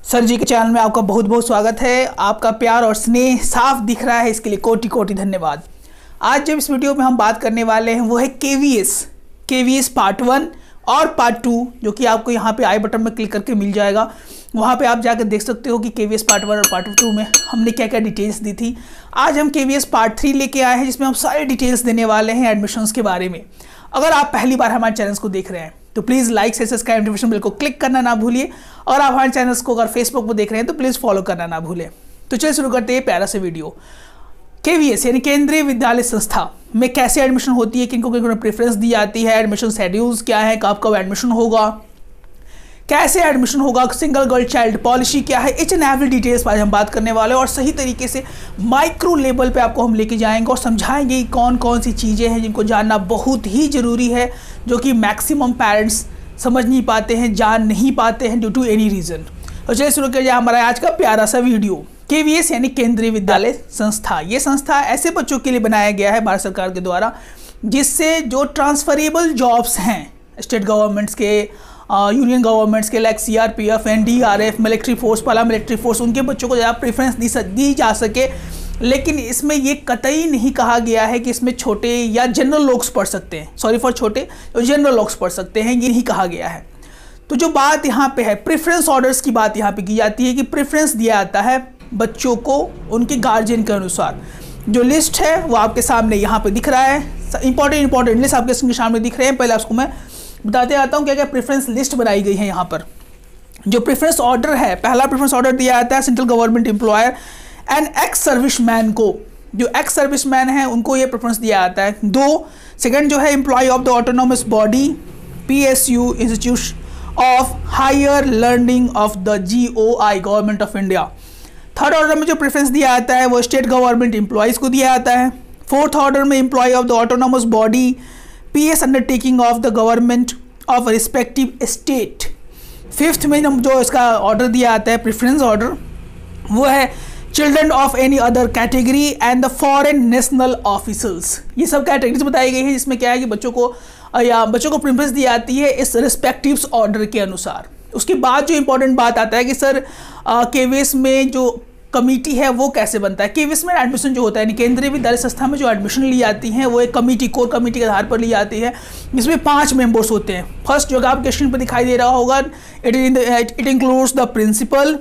Sir जी के channel में आपका बहुत बहुत स्वागत है। आपका प्यार और स्नेह साफ दिख रहा है, इसके लिए कोटि कोटि धन्यवाद। आज जब इस वीडियो में हम बात करने वाले हैं वो है केवीएस पार्ट 1 और पार्ट 2, जो कि आपको यहाँ पे आई बटन में क्लिक करके मिल जाएगा। वहाँ पे आप जाकर देख सकते हो कि केवीएस पार्ट 1 और पार्ट 2 में हमने क्या क्या डिटेल्स दी थी। आज हम केवीएस पार्ट 3 लेके आए हैं, जिसमें हम सारे डिटेल्स देने वाले हैं एडमिशन्स के बारे में। अगर आप पहली बार हमारे चैनल्स को देख रहे हैं तो प्लीज़ लाइक से सब्सक्राइब नोटिफिकेशन बेल को क्लिक करना ना भूलिए, और आप हमारे चैनल्स को अगर फेसबुक पर देख रहे हैं तो प्लीज़ फॉलो करना ना भूलें। तो चलिए शुरू करते हैं प्यारा से वीडियो। केवीएस यानी केंद्रीय विद्यालय संस्था में कैसे एडमिशन होती है, किनको किनको प्रेफरेंस दी जाती है, एडमिशन शेड्यूल्स क्या है, कब कब एडमिशन होगा, कैसे एडमिशन होगा, सिंगल गर्ल चाइल्ड पॉलिसी क्या है, इच एंड एवरी डिटेल्स आज हम बात करने वाले हैं। और सही तरीके से माइक्रो लेवल पे आपको हम लेके जाएंगे और समझाएंगे कौन कौन सी चीज़ें हैं जिनको जानना बहुत ही ज़रूरी है, जो कि मैक्सिमम पेरेंट्स समझ नहीं पाते हैं, जान नहीं पाते हैं ड्यू टू एनी रीज़न। तो चलिए शुरू किया जाए हमारा आज का प्यारा सा वीडियो। केवीएस यानी केंद्रीय विद्यालय संस्था, ये संस्था ऐसे बच्चों के लिए बनाया गया है भारत सरकार के द्वारा जिससे जो ट्रांसफरेबल जॉब्स हैं स्टेट गवर्नमेंट्स के, यूनियन गवर्नमेंट्स के, like CRPF, NDRF, military force, पाला मिलिट्री फोर्स, उनके बच्चों को ज़्यादा प्रेफरेंस दी जा सके। लेकिन इसमें ये कतई नहीं कहा गया है कि इसमें छोटे या जनरल लोग पढ़ सकते हैं, सॉरी फॉर छोटे, तो जनरल लोग पढ़ सकते हैं, ये नहीं कहा गया है। तो जो बात यहाँ पे है प्रेफरेंस ऑर्डर्स की बात यहाँ पे की जाती है कि प्रेफरेंस दिया जाता है बच्चों को उनके गार्जियन के अनुसार। जो लिस्ट है वो आपके सामने यहाँ पे दिख रहा है, इंपॉर्टेंट लिस्ट आपके सामने दिख रहे हैं। पहले आपको मैं बताते आता हूँ क्या क्या प्रेफरेंस लिस्ट बनाई गई है यहाँ पर। जो प्रेफरेंस ऑर्डर है, पहला प्रेफरेंस ऑर्डर दिया जाता है central government employer and ex serviceman को। जो एक्स सर्विसमैन है उनको ये प्रेफरेंस दिया जाता है। सेकंड जो है employee of the autonomous body, PSU, institute of higher learning of the GOI, government of India. Third order में जो प्रेफरेंस दिया जाता है वो स्टेट गवर्नमेंट एम्प्लॉयज़ को दिया जाता है। फोर्थ ऑर्डर में employee of the autonomous body, PS undertaking of the government of respective state. Fifth में जो इसका ऑर्डर दिया जाता है प्रेफरेंस ऑर्डर वो है children of any other category and the foreign national officers. ये सब कैटेगरीज बताई गई है जिसमें क्या है कि बच्चों को प्रेफरेंस दी जाती है इस रिस्पेक्टिव ऑर्डर के अनुसार। उसके बाद जो इंपॉर्टेंट बात आता है कि सर केवीएस में जो कमेटी है वो कैसे बनता है। केवीएस में एडमिशन जो होता है केंद्रीय विद्यालय संस्था में जो एडमिशन ली जाती हैं वो एक कमेटी, कोर कमेटी के आधार पर ली जाती है, जिसमें 5 मेंबर्स होते हैं। फर्स्ट जो आपके स्क्रीन पर दिखाई दे रहा होगा, it includes the principal,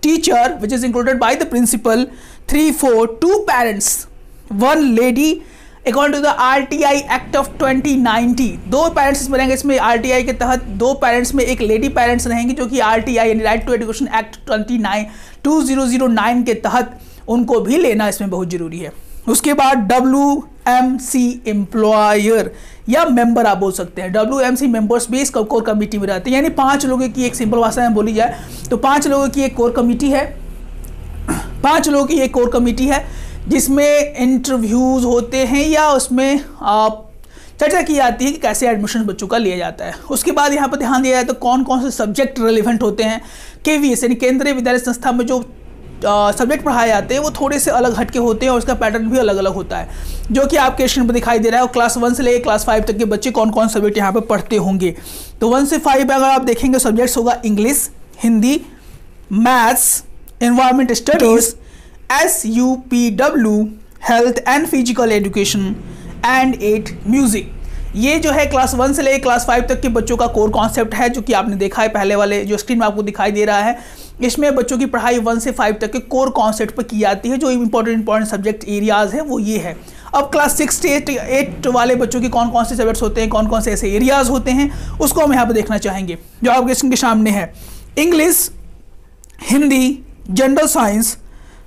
teacher which is included by the principal, 3, 4, 2 parents, 1 lady according to the RTI act of 2090। 2 parents इसमें रहेंगे, इसमें आरटीआई के तहत 2 पेरेंट्स में एक लेडी पेरेंट्स रहेंगी, जो कि आरटीआई यानी राइट टू एजुकेशन एक्ट 2009 के तहत उनको भी लेना इसमें बहुत जरूरी है। उसके बाद WMC एम्प्लॉयर या मेंबर आप बोल सकते हैं। WMC मेंबर्स भी इस कोर कमेटी में रहते हैं, यानी 5 लोगों की, एक सिंपल भाषा में बोली जाए तो 5 लोगों की एक कोर कमेटी है। 5 लोगों की एक कोर कमेटी है जिसमें इंटरव्यूज़ होते हैं या उसमें चर्चा की जाती है कि कैसे एडमिशन बच्चों का लिया जाता है। उसके बाद यहाँ पर ध्यान दिया जाए तो कौन कौन से सब्जेक्ट रेलिवेंट होते हैं। केवीएस यानी केंद्रीय विद्यालय संस्था में जो सब्जेक्ट पढ़ाए जाते हैं वो थोड़े से अलग हटके होते हैं और उसका पैटर्न भी अलग अलग होता है, जो कि आपके स्क्रीन पर दिखाई दे रहा है। और क्लास 1 से लेकर क्लास 5 तक के बच्चे कौन कौन सब्जेक्ट यहाँ पर पढ़ते होंगे। तो 1 से 5 अगर आप देखेंगे सब्जेक्ट्स होगा English, Hindi, maths, environment studies, SUPW, health and physical education and 8 music. ये जो है क्लास 1 से लेकर क्लास 5 तक के बच्चों का कोर कॉन्सेप्ट है, जो कि आपने देखा है पहले वाले जो स्क्रीन में आपको दिखाई दे रहा है। इसमें बच्चों की पढ़ाई 1 से 5 तक के कोर कॉन्सेप्ट पर की जाती है। जो इंपॉर्टेंट सब्जेक्ट एरियाज है वो ये है। अब क्लास 6 से 8 वाले बच्चों के कौन कौन से सब्जेक्ट्स होते हैं, कौन कौन से ऐसे एरियाज होते हैं, उसको हम यहाँ पर देखना चाहेंगे, जो आपके स्क्रीन के सामने है। English, Hindi, general science,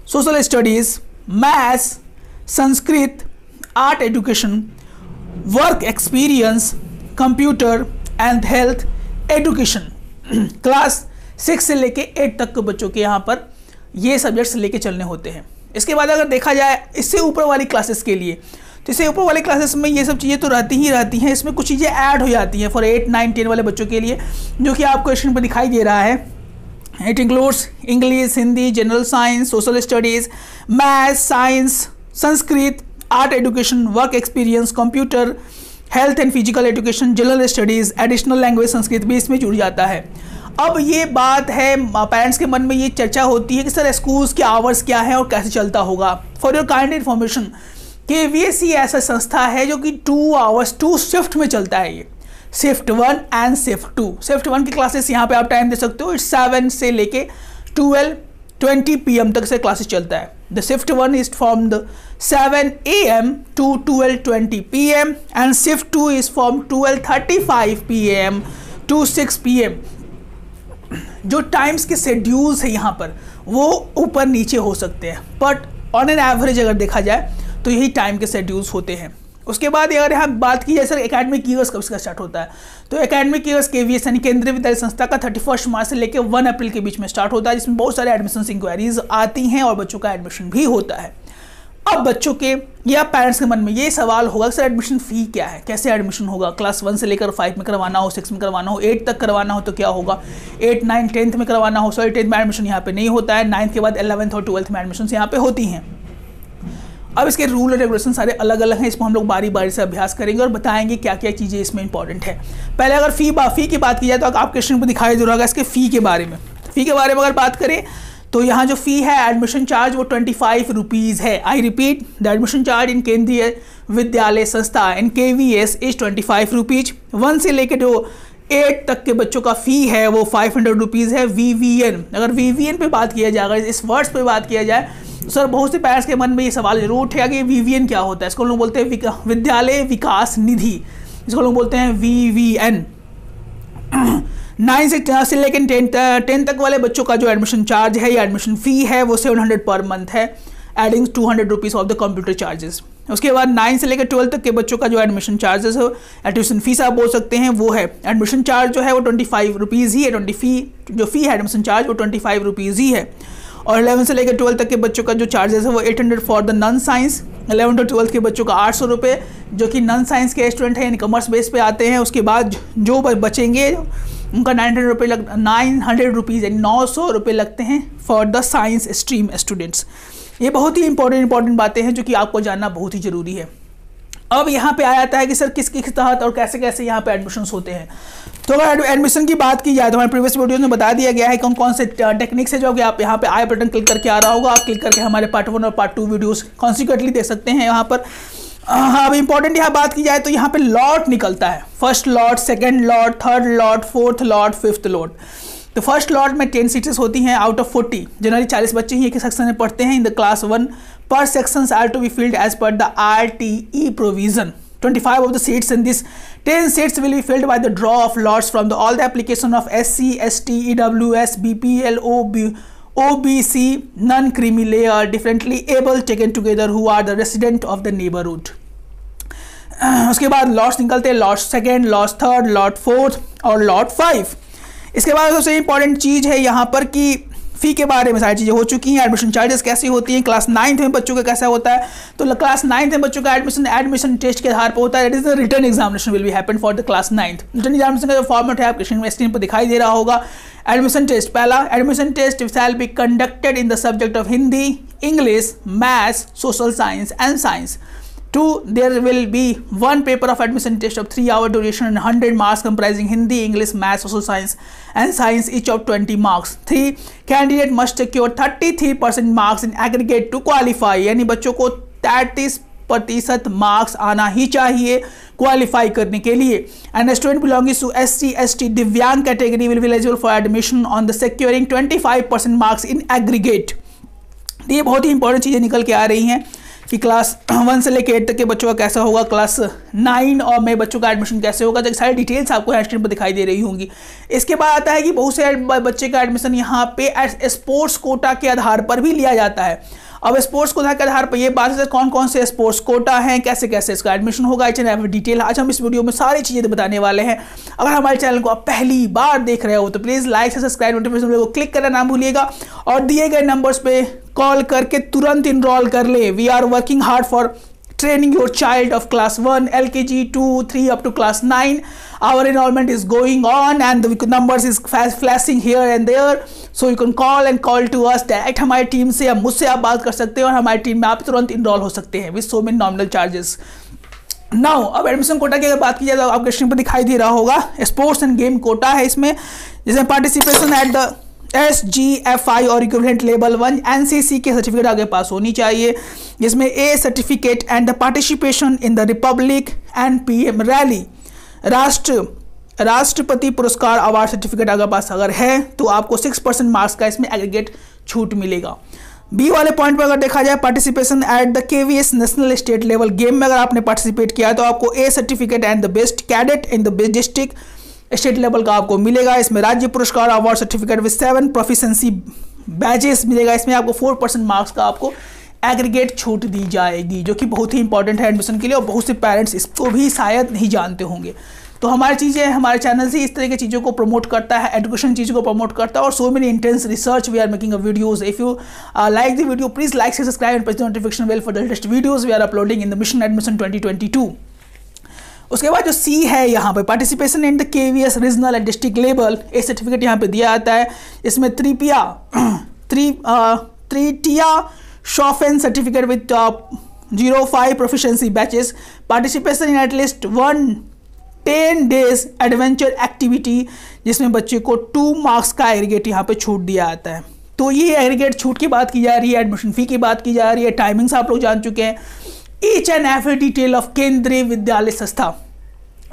social studies, maths, Sanskrit, art education, work experience, computer and health education. Class 6 से लेके 8 तक के बच्चों के यहाँ पर ये सब्जेक्ट्स लेके चलने होते हैं। इसके बाद अगर देखा जाए इससे ऊपर वाली क्लासेस के लिए, तो इससे ऊपर वाली क्लासेस में ये सब चीज़ें तो रहती ही रहती हैं, इसमें कुछ चीज़ें ऐड हो जाती हैं फॉर 8, 9, 10 वाले बच्चों के लिए, जो कि आपको स्क्रीन पर दिखाई दे रहा है। It includes English, Hindi, General Science, Social Studies, Math, Science, Sanskrit, Art Education, Work Experience, Computer, Health and Physical Education, General Studies, Additional Language Sanskrit भी इसमें जुड़ जाता है। अब ये बात है पेरेंट्स के मन में ये चर्चा होती है कि सर स्कूल्स के आवर्स क्या है और कैसे चलता होगा। For your kind information, KVS ही ऐसा संस्था है जो कि 2 आवर्स 2 शिफ्ट में चलता है। ये शिफ्ट 1 एंड शिफ्ट 2। शिफ्ट 1 की क्लासेस यहाँ पे आप टाइम दे सकते हो, इट्स 7 से लेके 12:20 PM तक से क्लासेस चलता है। The shift 1 is from the 7 AM to 12:20 PM and shift 2 is from 12:35 PM to 6 PM। जो टाइम्स के शेड्यूल्स है यहाँ पर वो ऊपर नीचे हो सकते हैं, बट ऑन एन एवरेज अगर देखा जाए तो यही टाइम के शेड्यूल्स होते हैं। उसके बाद अगर यहाँ बात की जाए सर एकेडमिक ईयर्स कब से स्टार्ट होता है, तो एकेडमिक ईयर्स KVS यानी केंद्रीय विद्यालय संस्था का 31 मार्च से लेकर 1 अप्रैल के बीच में स्टार्ट होता है, जिसमें बहुत सारे एडमिशन इंक्वायरीज आती हैं और बच्चों का एडमिशन भी होता है। अब बच्चों के या पेरेंट्स के मन में ये सवाल होगा सर एडमिशन फ़ी क्या है, कैसे एडमिशन होगा, क्लास 1 से लेकर 5 में करवाना हो, 6 में करवाना हो, 8 तक करवाना हो तो क्या होगा, 8, 9, 10th में करवाना हो। सॉरी 10th में एडमिशन यहाँ पे नहीं होता है, 9th के बाद 11th और 12th में एडमिशन यहाँ पे होती हैं। अब इसके रूल और रेगुलेशन सारे अलग अलग हैं, इसको हम लोग बारी बारी से अभ्यास करेंगे और बताएंगे क्या क्या चीज़ें इसमें इंपॉर्टेंट है। पहले अगर फ़ी की बात की जाए तो आपके स्क्रीन पर दिखाई दे रहा होगा इसके फ़ी के बारे में। फ़ी के बारे में अगर बात करें तो यहाँ जो फ़ी है एडमिशन चार्ज वो 25 रुपीज़ है। I repeat, the admission charge in केंद्रीय विद्यालय संस्था इन KVS इज 25 रुपीज़। 1 से लेकर जो 8 तक के बच्चों का फ़ी है वो 500 रुपीज़ है। VVN, अगर VVN पे बात किया जाएगा, इस वर्ड्स पे बात किया जाए तो सर बहुत से पेरेंट्स के मन में ये सवाल जरूर उठेगा कि VVN क्या होता है। इसको लोग बोलते हैं विद्यालय विकास निधि, इसको लोग बोलते हैं VVN। 9 से लेकर 10 तक वाले बच्चों का जो एडमिशन चार्ज है या एडमिशन फ़ी है वो 700 पर मंथ है, adding 200 rupees of the computer charges. उसके बाद 9 से लेकर 12 तक के बच्चों का जो एडमिशन चार्जेस है, ट्यूशन फीस आप बोल सकते हैं, वो है एडमिशन चार्ज जो है वो 25 रुपीज़ ही है। जो फ़ी है एडमिशन चार्ज वो 25 रुपीज़ ही है। और 11 से लेकर 12 तक के बच्चों का जो चार्जेस है वो 800 for the non science. 11 to 12 के बच्चों का 800 रुपये जो कि नॉन साइंस के स्टूडेंट हैं यानी कॉमर्स बेस पे आते हैं। उसके बाद जो बचेंगे उनका 900 रुपीज़ यानी 900 रुपये लगते हैं for the science stream students. ये बहुत ही इंपॉर्टेंट बातें हैं जो कि आपको जानना बहुत ही ज़रूरी है। अब यहाँ पे आ जाता है कि सर किस तहत और कैसे कैसे यहाँ पे एडमिशन्स होते हैं। तो अगर एडमिशन की बात की जाए तो हमारे प्रीवियस वीडियोस में बता दिया गया है कौन कौन से टेक्निक्स है, जो कि आप यहाँ पे आई बटन क्लिक करके आ रहा होगा, आप क्लिक करके हमारे पार्ट 1 और पार्ट 2 वीडियोस कॉन्सिक्वेंटली देख सकते हैं यहाँ पर। हाँ, अब इंपॉर्टेंट यहाँ बात की जाए तो यहाँ पे लॉट निकलता है, first lot, second lot, third lot, fourth lot, fifth lot. तो फर्स्ट लॉट में 10 सीट्स होती हैं आउट ऑफ 40। जनरली 40 बच्चे ही एक सेक्शन में पढ़ते हैं इन द क्लास 1 पर sections are to be filled as per the RTE provision. 25 of the seats in this 10 seats will be filled by the draw of lots from all the application of SC, ST, EWS, BPL, OBC, non-creamy layer, differently able taken together who are the resident of the neighborhood. उसके बाद lots निकलते हैं, lot second, lot third, lot fourth और lot 5। इसके बाद सबसे important चीज़ है यहाँ पर कि फ़ी के बारे में सारी चीज़ें हो चुकी हैं। एडमिशन चार्जेस कैसी होती हैं, क्लास 9th में बच्चों का कैसा होता है। तो क्लास 9th में बच्चों का एडमिशन टेस्ट के आधार पर होता है। That is the return examination will be happen for the class 9th। Return examination का जो फॉर्मेट है आपके स्क्रीन पर दिखाई दे रहा होगा। एडमिशन टेस्ट, पहला admission test shall be conducted in the subject of Hindi, English, maths, social science and science. 2, there will be one paper of admission test of 3-hour duration and 100 marks comprising Hindi, English, Maths, Social Science and Science, each of 20 marks. 3, candidate must secure 33% marks in aggregate to qualify, यानी बच्चों को 33% marks आना ही चाहिए qualify करने के लिए। And student belonging to SC, ST, दिव्यांग category will be eligible for admission on the securing 25% marks in aggregate. ये बहुत ही इंपॉर्टेंट चीज़ें निकल के आ रही हैं कि क्लास 1 से लेकर 8 तक के बच्चों का कैसा होगा, क्लास 9 और में बच्चों का एडमिशन कैसे होगा, तो सारी डिटेल्स आपको यहाँ स्क्रीन पर दिखाई दे रही होंगी। इसके बाद आता है कि बहुत से बच्चे का एडमिशन यहाँ पे स्पोर्ट्स कोटा के आधार पर भी लिया जाता है। अब स्पोर्ट्स कोटा के आधार पर ये बात है कौन कौन से स्पोर्ट्स कोटा हैं, कैसे कैसे इसका एडमिशन होगा, इच एंड एवरी डिटेल आज हम इस वीडियो में सारी चीज़ें बताने वाले हैं। अगर हमारे चैनल को आप पहली बार देख रहे हो तो प्लीज़ लाइक से सब्सक्राइब नोटिफिकेशन को क्लिक करना ना भूलिएगा और दिए गए नंबर्स पे कॉल करके तुरंत इनरोल कर ले। We are working hard for training your child of class 1, LKG, 2, 3 up to class 9. Our enrollment is going on and the numbers is flashing here and there. So you can call to us direct हमारी team से, या मुझसे आप बात कर सकते हैं और हमारी टीम में आप तुरंत इनरोल हो सकते हैं with so many nominal charges. Now अब एडमिशन कोटा की अगर बात की जाए तो आपके स्क्रीन पर दिखाई दे रहा होगा स्पोर्ट्स एंड गेम कोटा है इसमें, जिसमें पार्टिसिपेशन एट द SGFI और इक्विवेलेंट लेवल 1 NCC के सर्टिफिकेट आगे पास होनी चाहिए, जिसमें A certificate and the participation in the republic and PM rally, राष्ट्रपति पुरस्कार अवार्ड सर्टिफिकेट अगर पास अगर है तो आपको 6% मार्क्स का इसमें एग्रीगेट छूट मिलेगा। बी वाले पॉइंट पर अगर देखा जाए participation at the KVS national state level game में अगर आपने पार्टिसिपेट किया तो आपको A certificate and the best cadet in the best district state level का आपको मिलेगा। इसमें राज्य पुरस्कार award certificate with 7 proficiency badges मिलेगा। इसमें आपको 4% मार्क्स का आपको एग्रीगेट छूट दी जाएगी, जो कि बहुत ही इंपॉर्टेंट है एडमिशन के लिए और बहुत से पेरेंट्स इसको भी शायद नहीं जानते होंगे। तो हमारी चीज़ें हमारे चैनल से इस तरह की चीज़ों को प्रमोट करता है, एजुकेशन चीज़ों को प्रमोट करता है और so many intense research we are making a videos. If you like the video please like subscribe and press the notification bell for the latest videos we are uploading in the mission admission 2022। उसके बाद जो C है यहाँ पे participation in the KVS regional and district level, A certificate यहाँ पे दिया जाता है। इसमें त्रिटिया शॉफेन certificate with 05 proficiency badges, participation in at least 10 days adventure activity, जिसमें बच्चे को 2 मार्क्स का एग्रीगेट यहाँ पे छूट दिया जाता है। तो ये एग्रीगेट छूट की बात की जा रही है, एडमिशन फी की बात की जा रही है, टाइमिंग्स आप लोग जान चुके हैं। Each and every detail of केंद्रीय विद्यालय संस्था।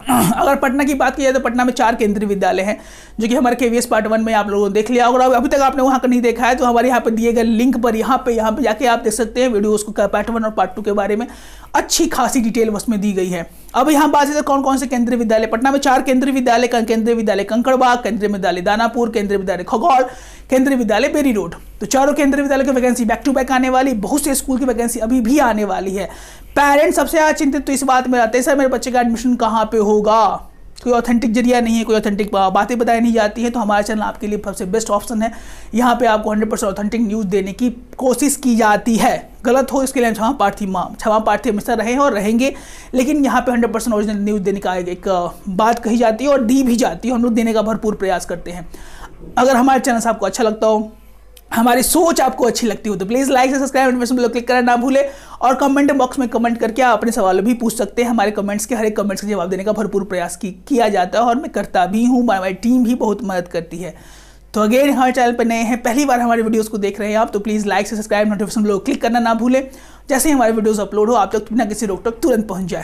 अगर पटना की बात की जाए तो पटना में 4 केंद्रीय विद्यालय हैं, जो कि हमारे KVS पार्ट 1 में आप लोगों ने देख लिया। अगर अभी तक आपने वहाँ का नहीं देखा है तो हमारे यहाँ पे दिए गए लिंक पर यहाँ पे जाके आप देख सकते हैं वीडियोस को, पार्ट 1 और पार्ट 2 के बारे में अच्छी खासी डिटेल उसमें दी गई है। अब यहाँ बात है कौन कौन से केंद्रीय विद्यालय। पटना में 4 केंद्रीय विद्यालय, केंद्रीय विद्यालय कंकड़बाग, केंद्रीय विद्यालय दानापुर, केंद्रीय विद्यालय खगौल, केंद्रीय विद्यालय बेरी रोड। तो चारों केंद्रीय विद्यालय की वैकेंसी बैक टू बैक आने वाली, बहुत से स्कूल की वैकेंसी अभी भी आने वाली है। पेरेंट्स सबसे ज़्यादा चिंतित तो इस बात में रहते हैं सर मेरे बच्चे का एडमिशन कहाँ पे होगा, कोई ऑथेंटिक जरिया नहीं है, कोई ऑथेंटिक बातें बताई नहीं जाती हैं। तो हमारा चैनल आपके लिए सबसे बेस्ट ऑप्शन है। यहाँ पे आपको 100% ऑथेंटिक न्यूज़ देने की कोशिश की जाती है। गलत हो इसके लिए क्षमा प्रार्थी हमेशा रहे हैं और रहेंगे, लेकिन यहाँ पे 100% ओरिजिनल न्यूज़ देने का एक बात कही जाती है और दी भी जाती है। हम लोग देने का भरपूर प्रयास करते हैं। अगर हमारे चैनल से आपको अच्छा लगता हो, हमारी सोच आपको अच्छी लगती हो तो प्लीज़ लाइक से सब्सक्राइब नोटिफिकेशन बेल क्लिक करना ना भूले और कमेंट बॉक्स में कमेंट करके आप अपने सवाल भी पूछ सकते हैं। हमारे कमेंट्स के हर एक कमेंट्स का जवाब देने का भरपूर प्रयास किया जाता है और मैं करता भी हूँ। हमारी टीम भी बहुत मदद करती है। तो अगेन हमारे चैनल पर नए हैं, पहली बार हमारे वीडियोस को देख रहे हैं आप, तो प्लीज़ लाइक से सब्सक्राइब नोटिफिकेशन बेल क्लिक करना ना भूले। जैसे ही हमारे वीडियोस अपलोड हो आप तक बिना किसी रोक टोक तुरंत पहुँच जाए।